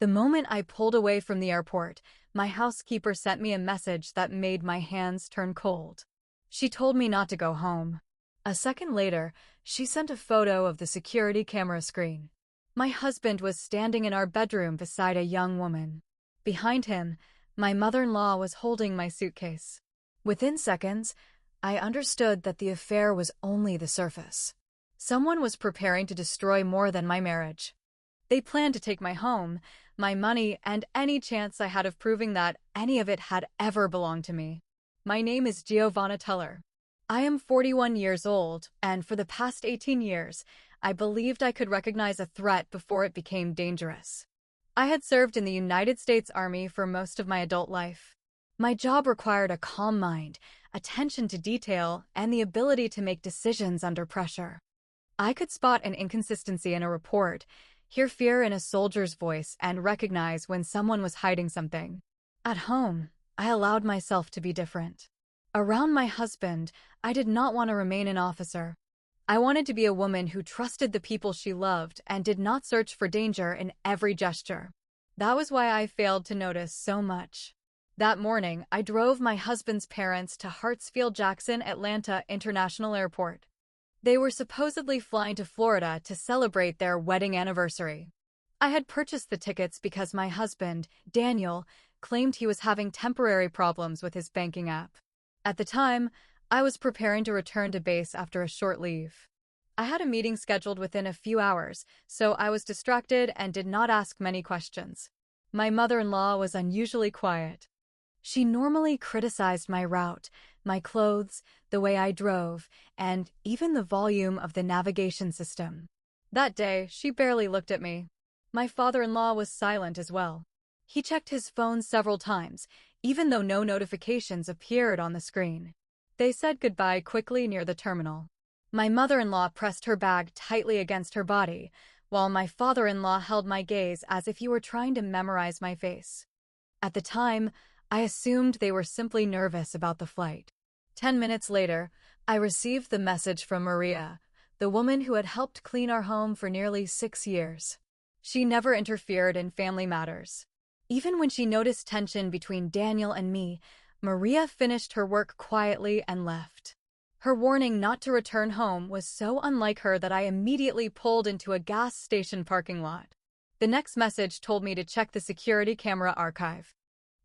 The moment I pulled away from the airport, my housekeeper sent me a message that made my hands turn cold. She told me not to go home. A second later, she sent a photo of the security camera screen. My husband was standing in our bedroom beside a young woman. Behind him, my mother-in-law was holding my suitcase. Within seconds, I understood that the affair was only the surface. Someone was preparing to destroy more than my marriage. They planned to take my home, my money, and any chance I had of proving that any of it had ever belonged to me. My name is Giovana. I am 41 years old, and for the past 18 years, I believed I could recognize a threat before it became dangerous. I had served in the United States Army for most of my adult life. My job required a calm mind, attention to detail, and the ability to make decisions under pressure. I could spot an inconsistency in a report, hear fear in a soldier's voice, and recognize when someone was hiding something. At home, I allowed myself to be different. Around my husband, I did not want to remain an officer. I wanted to be a woman who trusted the people she loved and did not search for danger in every gesture. That was why I failed to notice so much. That morning, I drove my husband's parents to Hartsfield-Jackson Atlanta International Airport. They were supposedly flying to Florida to celebrate their wedding anniversary. I had purchased the tickets because my husband, Daniel, claimed he was having temporary problems with his banking app. At the time, I was preparing to return to base after a short leave. I had a meeting scheduled within a few hours, so I was distracted and did not ask many questions. My mother-in-law was unusually quiet. She normally criticized my route, my clothes, the way I drove, and even the volume of the navigation system. That day, she barely looked at me. My father-in-law was silent as well. He checked his phone several times, even though no notifications appeared on the screen. They said goodbye quickly near the terminal. My mother-in-law pressed her bag tightly against her body, while my father-in-law held my gaze as if he were trying to memorize my face. At the time, I assumed they were simply nervous about the flight. 10 minutes later, I received the message from Maria, the woman who had helped clean our home for nearly 6 years. She never interfered in family matters. Even when she noticed tension between Daniel and me, Maria finished her work quietly and left. Her warning not to return home was so unlike her that I immediately pulled into a gas station parking lot. The next message told me to check the security camera archive.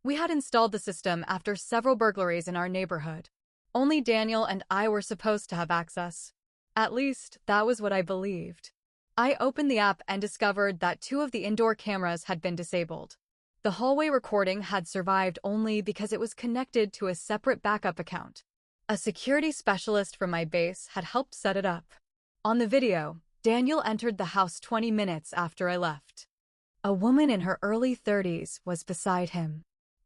We had installed the system after several burglaries in our neighborhood. Only Daniel and I were supposed to have access. At least, that was what I believed. I opened the app and discovered that 2 of the indoor cameras had been disabled. The hallway recording had survived only because it was connected to a separate backup account. A security specialist from my base had helped set it up. On the video, Daniel entered the house 20 minutes after I left. A woman in her early 30s was beside him.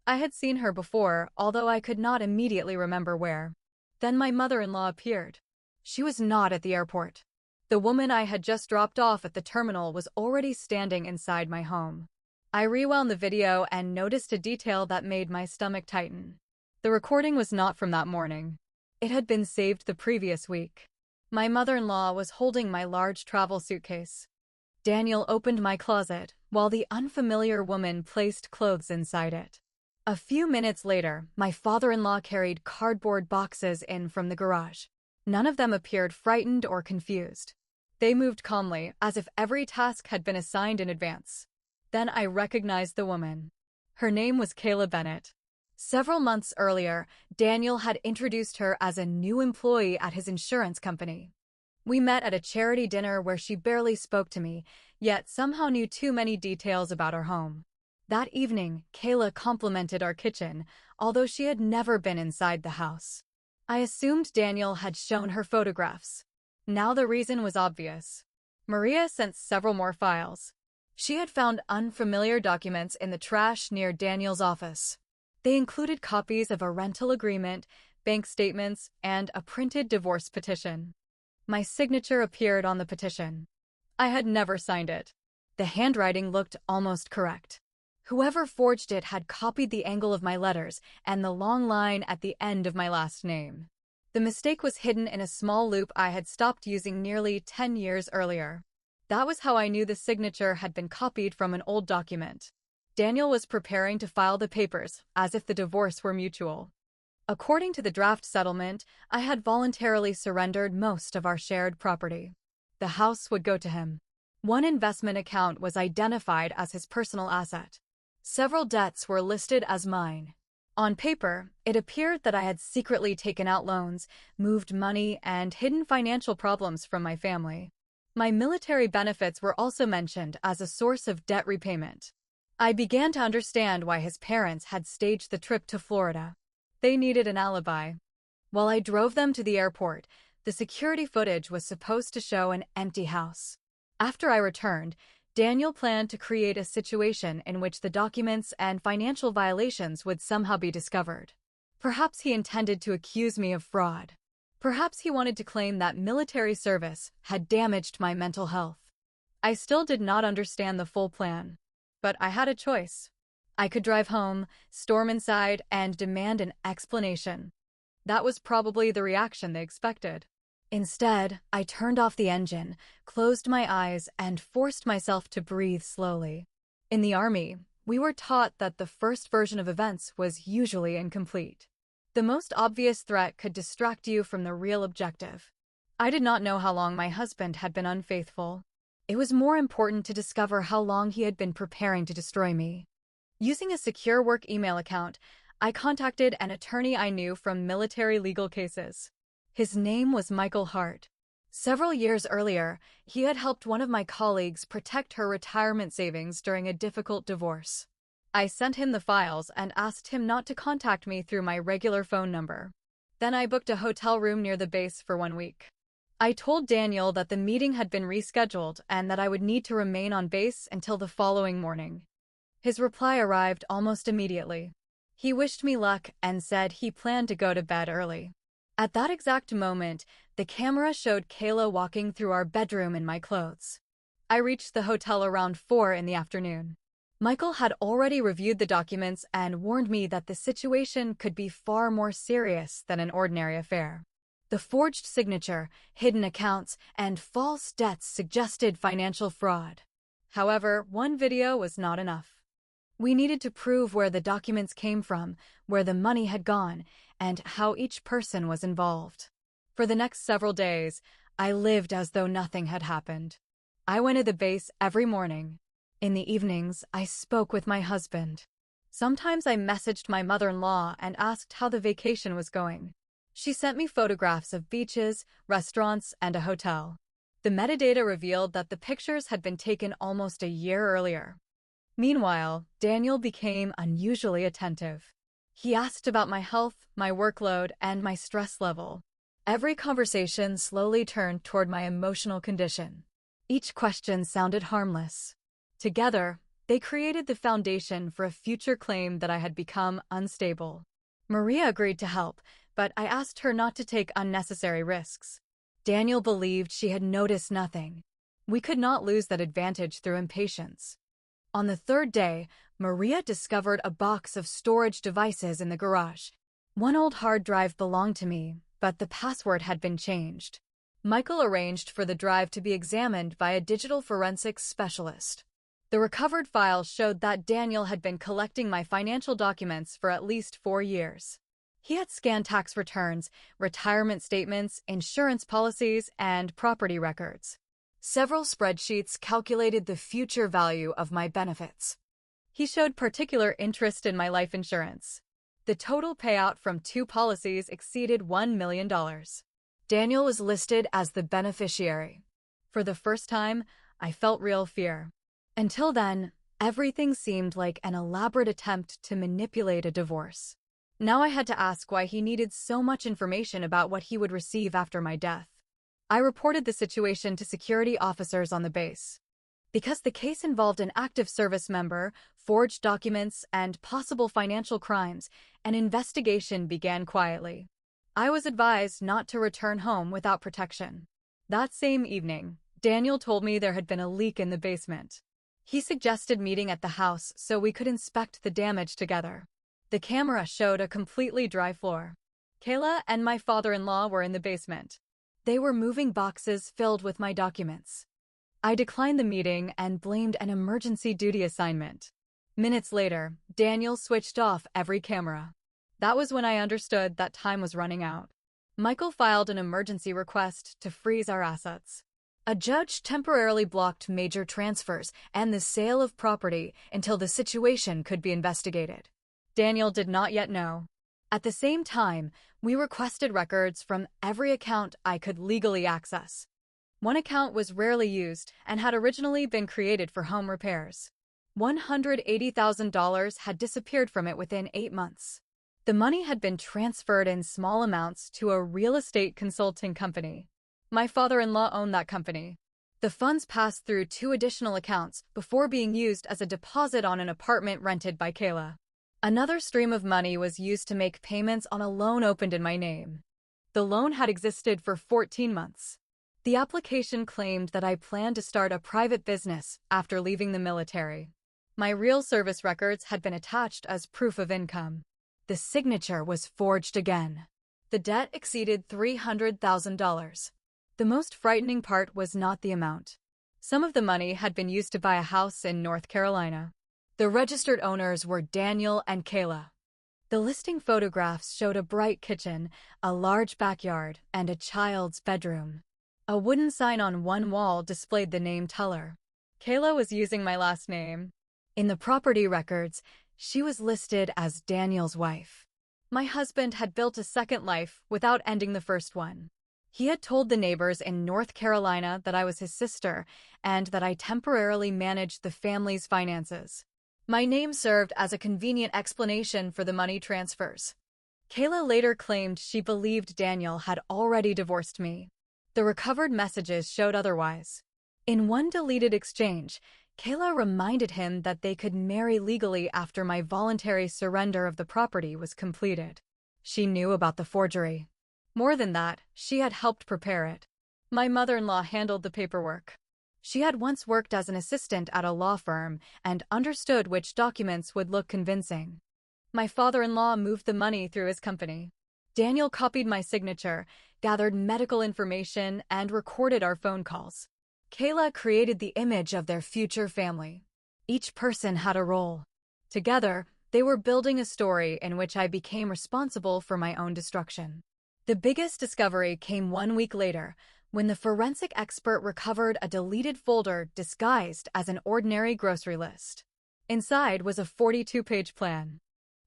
I had seen her before, although I could not immediately remember where. Then my mother-in-law appeared. She was not at the airport. The woman I had just dropped off at the terminal was already standing inside my home. I rewound the video and noticed a detail that made my stomach tighten. The recording was not from that morning. It had been saved the previous week. My mother-in-law was holding my large travel suitcase. Daniel opened my closet, while the unfamiliar woman placed clothes inside it. A few minutes later, my father-in-law carried cardboard boxes in from the garage. None of them appeared frightened or confused. They moved calmly, as if every task had been assigned in advance. Then I recognized the woman. Her name was Kayla Bennett. Several months earlier, Daniel had introduced her as a new employee at his insurance company. We met at a charity dinner where she barely spoke to me, yet somehow knew too many details about our home. That evening, Kayla complimented our kitchen, although she had never been inside the house. I assumed Daniel had shown her photographs. Now the reason was obvious. Maria sent several more files. She had found unfamiliar documents in the trash near Daniel's office. They included copies of a rental agreement, bank statements, and a printed divorce petition. My signature appeared on the petition. I had never signed it. The handwriting looked almost correct. Whoever forged it had copied the angle of my letters and the long line at the end of my last name. The mistake was hidden in a small loop I had stopped using nearly 10 years earlier. That was how I knew the signature had been copied from an old document. Daniel was preparing to file the papers, as if the divorce were mutual. According to the draft settlement, I had voluntarily surrendered most of our shared property. The house would go to him. One investment account was identified as his personal asset. Several debts were listed as mine. On paper, it appeared that I had secretly taken out loans, moved money, and hidden financial problems from my family. My military benefits were also mentioned as a source of debt repayment. I began to understand why his parents had staged the trip to Florida. They needed an alibi. While I drove them to the airport, the security footage was supposed to show an empty house. After I returned, Daniel planned to create a situation in which the documents and financial violations would somehow be discovered. Perhaps he intended to accuse me of fraud. Perhaps he wanted to claim that military service had damaged my mental health. I still did not understand the full plan. But I had a choice. I could drive home, storm inside, and demand an explanation. That was probably the reaction they expected. Instead, I turned off the engine, closed my eyes, and forced myself to breathe slowly. In the Army, we were taught that the first version of events was usually incomplete. The most obvious threat could distract you from the real objective. I did not know how long my husband had been unfaithful. It was more important to discover how long he had been preparing to destroy me. Using a secure work email account, I contacted an attorney I knew from military legal cases. His name was Michael Hart. Several years earlier, he had helped one of my colleagues protect her retirement savings during a difficult divorce. I sent him the files and asked him not to contact me through my regular phone number. Then I booked a hotel room near the base for 1 week. I told Daniel that the meeting had been rescheduled and that I would need to remain on base until the following morning. His reply arrived almost immediately. He wished me luck and said he planned to go to bed early. At that exact moment, the camera showed Kayla walking through our bedroom in my clothes. I reached the hotel around 4 in the afternoon. Michael had already reviewed the documents and warned me that the situation could be far more serious than an ordinary affair. The forged signature, hidden accounts, and false debts suggested financial fraud. However, one video was not enough. We needed to prove where the documents came from, where the money had gone, and how each person was involved. For the next several days, I lived as though nothing had happened. I went to the base every morning. In the evenings, I spoke with my husband. Sometimes I messaged my mother-in-law and asked how the vacation was going. She sent me photographs of beaches, restaurants, and a hotel. The metadata revealed that the pictures had been taken almost a year earlier. Meanwhile, Daniel became unusually attentive. He asked about my health, my workload, and my stress level. Every conversation slowly turned toward my emotional condition. Each question sounded harmless. Together, they created the foundation for a future claim that I had become unstable. Maria agreed to help, but I asked her not to take unnecessary risks. Daniel believed she had noticed nothing. We could not lose that advantage through impatience. On the third day, Maria discovered a box of storage devices in the garage. One old hard drive belonged to me, but the password had been changed. Michael arranged for the drive to be examined by a digital forensics specialist. The recovered files showed that Daniel had been collecting my financial documents for at least 4 years. He had scanned tax returns, retirement statements, insurance policies, and property records. Several spreadsheets calculated the future value of my benefits. He showed particular interest in my life insurance. The total payout from 2 policies exceeded $1 million. Daniel was listed as the beneficiary. For the first time, I felt real fear. Until then, everything seemed like an elaborate attempt to manipulate a divorce. Now I had to ask why he needed so much information about what he would receive after my death. I reported the situation to security officers on the base. Because the case involved an active service member, forged documents, and possible financial crimes, an investigation began quietly. I was advised not to return home without protection. That same evening, Daniel told me there had been a leak in the basement. He suggested meeting at the house so we could inspect the damage together. The camera showed a completely dry floor. Kayla and my father-in-law were in the basement. They were moving boxes filled with my documents. I declined the meeting and blamed an emergency duty assignment. Minutes later, Daniel switched off every camera. That was when I understood that time was running out. Michael filed an emergency request to freeze our assets. A judge temporarily blocked major transfers and the sale of property until the situation could be investigated. Daniel did not yet know. At the same time, we requested records from every account I could legally access. One account was rarely used and had originally been created for home repairs. $180,000 had disappeared from it within 8 months. The money had been transferred in small amounts to a real estate consulting company. My father-in-law owned that company. The funds passed through 2 additional accounts before being used as a deposit on an apartment rented by Kayla. Another stream of money was used to make payments on a loan opened in my name. The loan had existed for 14 months. The application claimed that I planned to start a private business after leaving the military. My real service records had been attached as proof of income. The signature was forged again. The debt exceeded $300,000. The most frightening part was not the amount. Some of the money had been used to buy a house in North Carolina. The registered owners were Daniel and Kayla. The listing photographs showed a bright kitchen, a large backyard, and a child's bedroom. A wooden sign on one wall displayed the name Tuller. Kayla was using my last name. In the property records, she was listed as Daniel's wife. My husband had built a second life without ending the first one. He had told the neighbors in North Carolina that I was his sister and that I temporarily managed the family's finances. My name served as a convenient explanation for the money transfers. Kayla later claimed she believed Daniel had already divorced me. The recovered messages showed otherwise. In one deleted exchange, Kayla reminded him that they could marry legally after my voluntary surrender of the property was completed. She knew about the forgery. More than that, she had helped prepare it. My mother-in-law handled the paperwork. She had once worked as an assistant at a law firm and understood which documents would look convincing. My father-in-law moved the money through his company. Daniel copied my signature, gathered medical information, and recorded our phone calls. Kayla created the image of their future family. Each person had a role. Together, they were building a story in which I became responsible for my own destruction. The biggest discovery came 1 week later, when the forensic expert recovered a deleted folder disguised as an ordinary grocery list. Inside was a 42-page plan.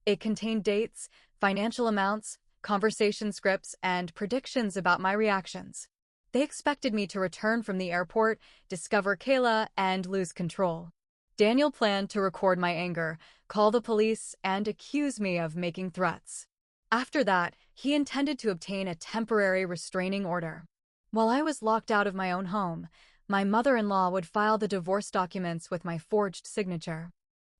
It contained dates, financial amounts, conversation scripts, and predictions about my reactions. They expected me to return from the airport, discover Kayla, and lose control. Daniel planned to record my anger, call the police, and accuse me of making threats. After that, he intended to obtain a temporary restraining order. While I was locked out of my own home, my mother-in-law would file the divorce documents with my forged signature.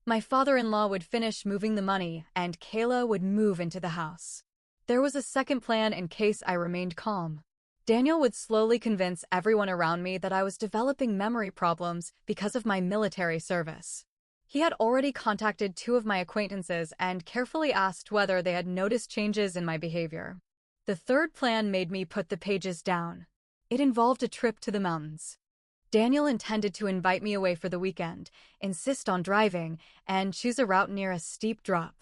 My father-in-law would finish moving the money, and Kayla would move into the house. There was a second plan in case I remained calm. Daniel would slowly convince everyone around me that I was developing memory problems because of my military service. He had already contacted 2 of my acquaintances and carefully asked whether they had noticed changes in my behavior. The third plan made me put the pages down. It involved a trip to the mountains. Daniel intended to invite me away for the weekend, insist on driving, and choose a route near a steep drop.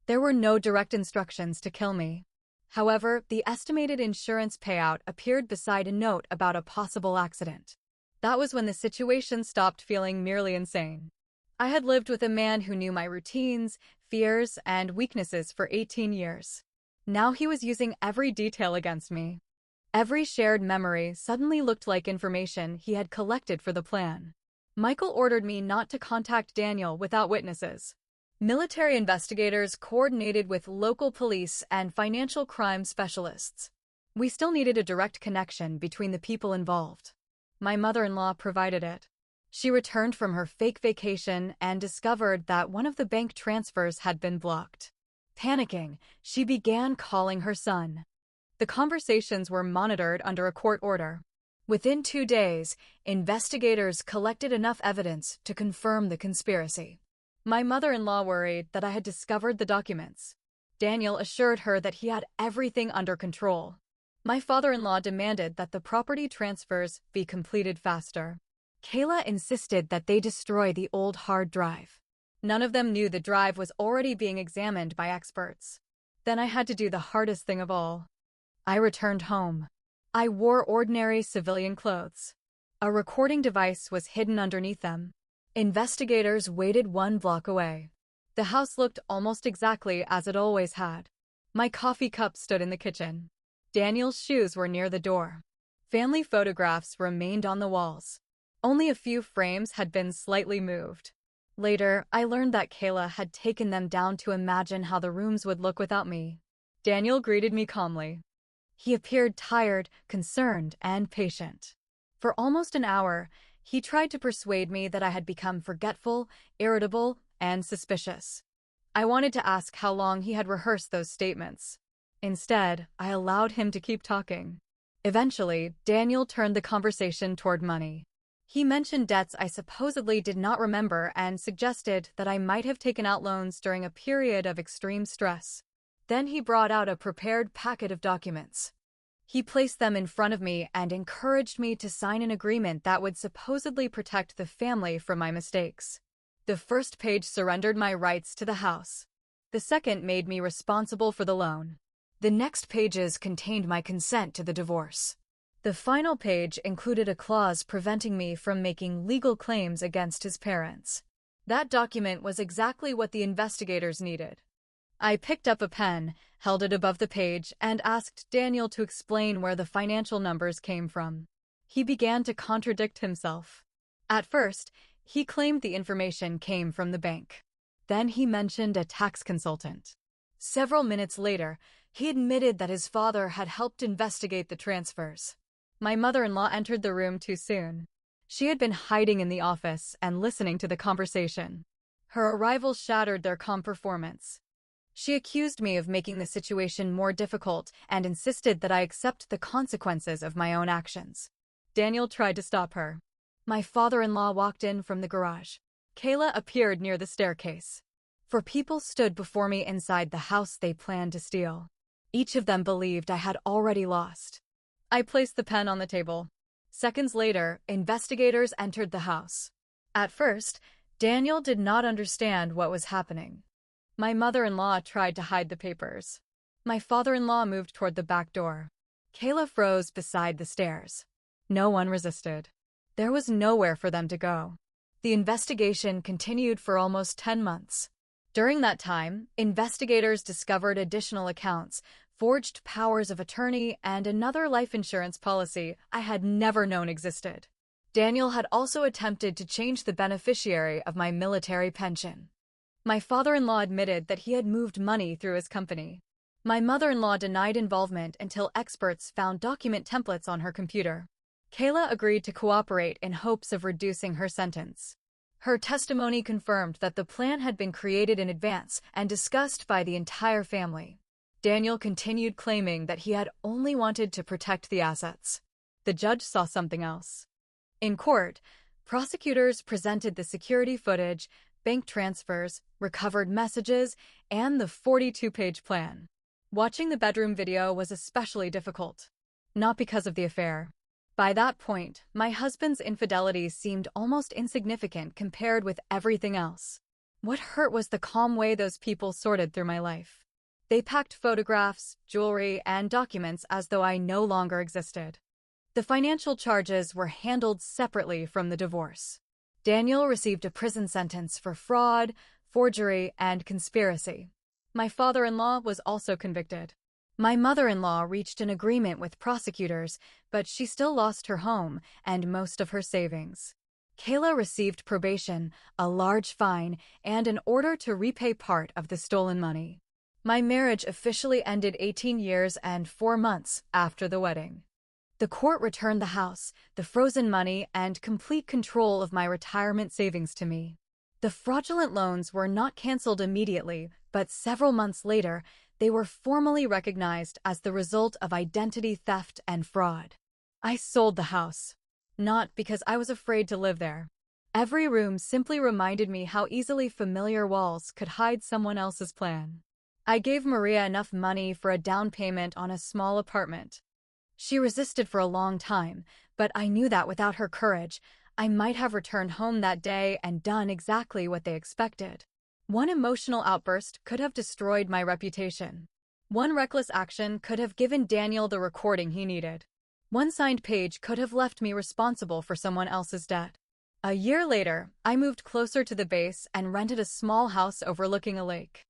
There were no direct instructions to kill me. However, the estimated insurance payout appeared beside a note about a possible accident. That was when the situation stopped feeling merely insane. I had lived with a man who knew my routines, fears, and weaknesses for 18 years. Now he was using every detail against me. Every shared memory suddenly looked like information he had collected for the plan. Michael ordered me not to contact Daniel without witnesses. Military investigators coordinated with local police and financial crime specialists. We still needed a direct connection between the people involved. My mother-in-law provided it. She returned from her fake vacation and discovered that one of the bank transfers had been blocked. Panicking, she began calling her son. The conversations were monitored under a court order. Within 2 days, investigators collected enough evidence to confirm the conspiracy. My mother-in-law worried that I had discovered the documents. Daniel assured her that he had everything under control. My father-in-law demanded that the property transfers be completed faster. Kayla insisted that they destroy the old hard drive. None of them knew the drive was already being examined by experts. Then I had to do the hardest thing of all. I returned home. I wore ordinary civilian clothes. A recording device was hidden underneath them. Investigators waited 1 block away. The house looked almost exactly as it always had. My coffee cup stood in the kitchen. Daniel's shoes were near the door. Family photographs remained on the walls. Only a few frames had been slightly moved. Later, I learned that Kayla had taken them down to imagine how the rooms would look without me. Daniel greeted me calmly. He appeared tired, concerned, and patient. For almost an hour, he tried to persuade me that I had become forgetful, irritable, and suspicious. I wanted to ask how long he had rehearsed those statements. Instead, I allowed him to keep talking. Eventually, Daniel turned the conversation toward money. He mentioned debts I supposedly did not remember and suggested that I might have taken out loans during a period of extreme stress. Then he brought out a prepared packet of documents. He placed them in front of me and encouraged me to sign an agreement that would supposedly protect the family from my mistakes. The first page surrendered my rights to the house. The second made me responsible for the loan. The next pages contained my consent to the divorce. The final page included a clause preventing me from making legal claims against his parents. That document was exactly what the investigators needed. I picked up a pen, held it above the page, and asked Daniel to explain where the financial numbers came from. He began to contradict himself. At first, he claimed the information came from the bank. Then he mentioned a tax consultant. Several minutes later, he admitted that his father had helped investigate the transfers. My mother-in-law entered the room too soon. She had been hiding in the office and listening to the conversation. Her arrival shattered their calm performance. She accused me of making the situation more difficult and insisted that I accept the consequences of my own actions. Daniel tried to stop her. My father-in-law walked in from the garage. Kayla appeared near the staircase. 4 people stood before me inside the house they planned to steal. Each of them believed I had already lost. I placed the pen on the table. Seconds later, investigators entered the house. At first, Daniel did not understand what was happening. My mother-in-law tried to hide the papers. My father-in-law moved toward the back door. Kayla froze beside the stairs. No one resisted. There was nowhere for them to go. The investigation continued for almost 10 months. During that time, investigators discovered additional accounts, forged powers of attorney, and another life insurance policy I had never known existed. Daniel had also attempted to change the beneficiary of my military pension. My father-in-law admitted that he had moved money through his company. My mother-in-law denied involvement until experts found document templates on her computer. Kayla agreed to cooperate in hopes of reducing her sentence. Her testimony confirmed that the plan had been created in advance and discussed by the entire family. Daniel continued claiming that he had only wanted to protect the assets. The judge saw something else. In court, prosecutors presented the security footage, bank transfers, recovered messages, and the 42-page plan. Watching the bedroom video was especially difficult. Not because of the affair. By that point, my husband's infidelity seemed almost insignificant compared with everything else. What hurt was the calm way those people sorted through my life. They packed photographs, jewelry, and documents as though I no longer existed. The financial charges were handled separately from the divorce. Daniel received a prison sentence for fraud, forgery, and conspiracy. My father-in-law was also convicted. My mother-in-law reached an agreement with prosecutors, but she still lost her home and most of her savings. Kayla received probation, a large fine, and an order to repay part of the stolen money. My marriage officially ended 18 years and 4 months after the wedding. The court returned the house, the frozen money, and complete control of my retirement savings to me. The fraudulent loans were not canceled immediately, but several months later, they were formally recognized as the result of identity theft and fraud. I sold the house. Not because I was afraid to live there. Every room simply reminded me how easily familiar walls could hide someone else's plan. I gave Maria enough money for a down payment on a small apartment. She resisted for a long time, but I knew that without her courage, I might have returned home that day and done exactly what they expected. One emotional outburst could have destroyed my reputation. One reckless action could have given Daniel the recording he needed. One signed page could have left me responsible for someone else's debt. A year later, I moved closer to the base and rented a small house overlooking a lake.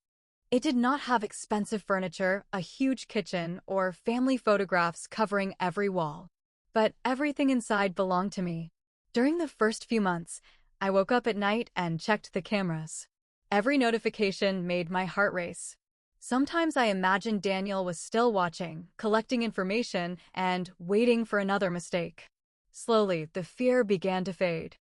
It did not have expensive furniture, a huge kitchen, or family photographs covering every wall. But everything inside belonged to me. During the first few months, I woke up at night and checked the cameras. Every notification made my heart race. Sometimes I imagined Daniel was still watching, collecting information, and waiting for another mistake. Slowly, the fear began to fade.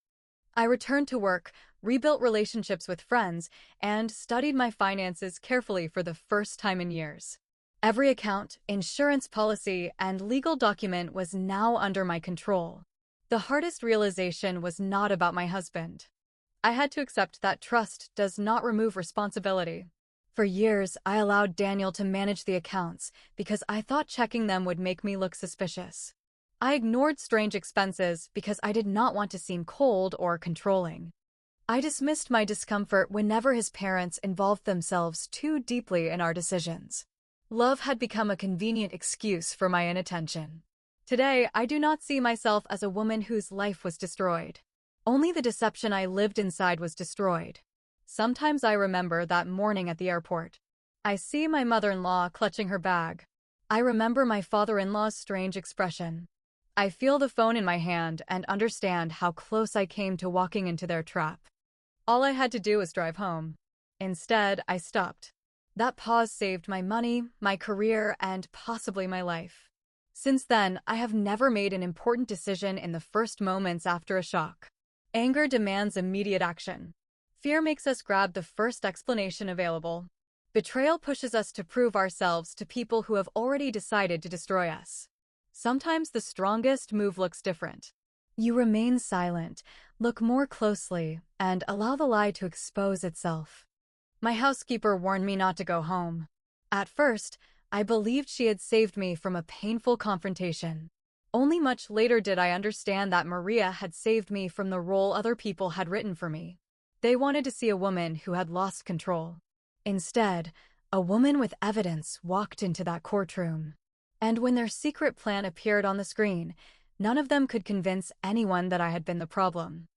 I returned to work, rebuilt relationships with friends, and studied my finances carefully for the first time in years. Every account, insurance policy, and legal document was now under my control. The hardest realization was not about my husband. I had to accept that trust does not remove responsibility. For years, I allowed Daniel to manage the accounts because I thought checking them would make me look suspicious. I ignored strange expenses because I did not want to seem cold or controlling. I dismissed my discomfort whenever his parents involved themselves too deeply in our decisions. Love had become a convenient excuse for my inattention. Today, I do not see myself as a woman whose life was destroyed. Only the deception I lived inside was destroyed. Sometimes I remember that morning at the airport. I see my mother-in-law clutching her bag. I remember my father-in-law's strange expression. I feel the phone in my hand and understand how close I came to walking into their trap. All I had to do was drive home. Instead, I stopped. That pause saved my money, my career, and possibly my life. Since then, I have never made an important decision in the first moments after a shock. Anger demands immediate action. Fear makes us grab the first explanation available. Betrayal pushes us to prove ourselves to people who have already decided to destroy us. Sometimes the strongest move looks different. You remain silent, look more closely, and allow the lie to expose itself. My housekeeper warned me not to go home. At first, I believed she had saved me from a painful confrontation. Only much later did I understand that Maria had saved me from the role other people had written for me. They wanted to see a woman who had lost control. Instead, a woman with evidence walked into that courtroom. And when their secret plan appeared on the screen, none of them could convince anyone that I had been the problem.